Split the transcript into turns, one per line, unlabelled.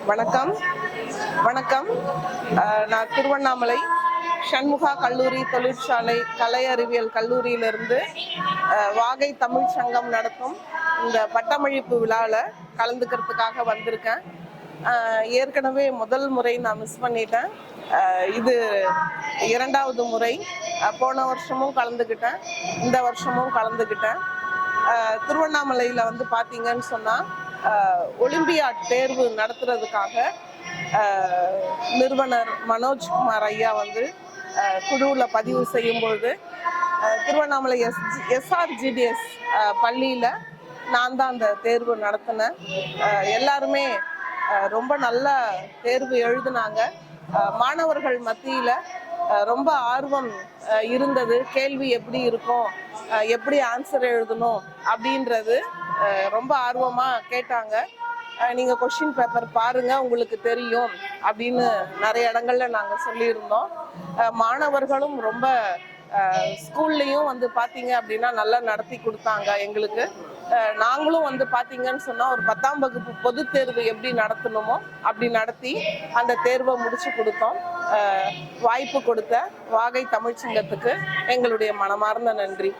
வணக்கம் வணக்கம். நான் திருவண்ணாமலை சண்முகா கல்லூரி தொழிற்சாலை கலை அறிவியல் கல்லூரியிலிருந்து வாகை தமிழ் சங்கம் நடத்தும் இந்த பட்டமளிப்பு விழாவில் கலந்துக்கிறதுக்காக வந்திருக்கேன். ஏற்கனவே முதல் முறை நான் மிஸ் பண்ணிட்டேன். இது இரண்டாவது முறை. போன வருஷமும் கலந்துக்கிட்டேன், இந்த வருஷமும் கலந்துக்கிட்டேன். திருவண்ணாமலையில் வந்து பார்த்தீங்கன்னு சொன்னால் ஒலிம்பியாட் தேர்வு நடத்துறதுக்காக நிறுவனர் மனோஜ்குமார் ஐயா வந்து குழுவில் பதிவு செய்யும்பொழுது திருவண்ணாமலை எஸ்ஆர்ஜிடிஎஸ் பள்ளியில் நான் தான் அந்த தேர்வு நடத்தினேன். எல்லாருமே ரொம்ப நல்ல தேர்வு எழுதினாங்க. மாணவர்கள் மத்தியில் ரொம்ப ஆர்வம் இருந்தது. கேள்வி எப்படி இருக்கும், எப்படி ஆன்சர் எழுதணும் அப்படின்றது ரொம்ப ஆர்வமாக கேட்டாங்க. நீங்கள் கொஷின் பேப்பர் பாருங்கள், உங்களுக்கு தெரியும் அப்படின்னு நிறைய இடங்கள்ல நாங்கள் சொல்லியிருந்தோம். மாணவர்களும் ரொம்ப ஸ்கூல்லையும் வந்து பார்த்தீங்க அப்படின்னா நல்லா நடத்தி கொடுத்தாங்க எங்களுக்கு. நாங்களும் வந்து பார்த்தீங்கன்னு சொன்னால் ஒரு 10ஆம் வகுப்பு பொது தேர்வு எப்படி நடத்தணுமோ அப்படி நடத்தி அந்த தேர்வை முடிச்சு கொடுத்தோம். வாய்ப்பு கொடுத்த வாகை தமிழ்ச்சங்கத்துக்கு எங்களுடைய மனமார்ந்த நன்றி.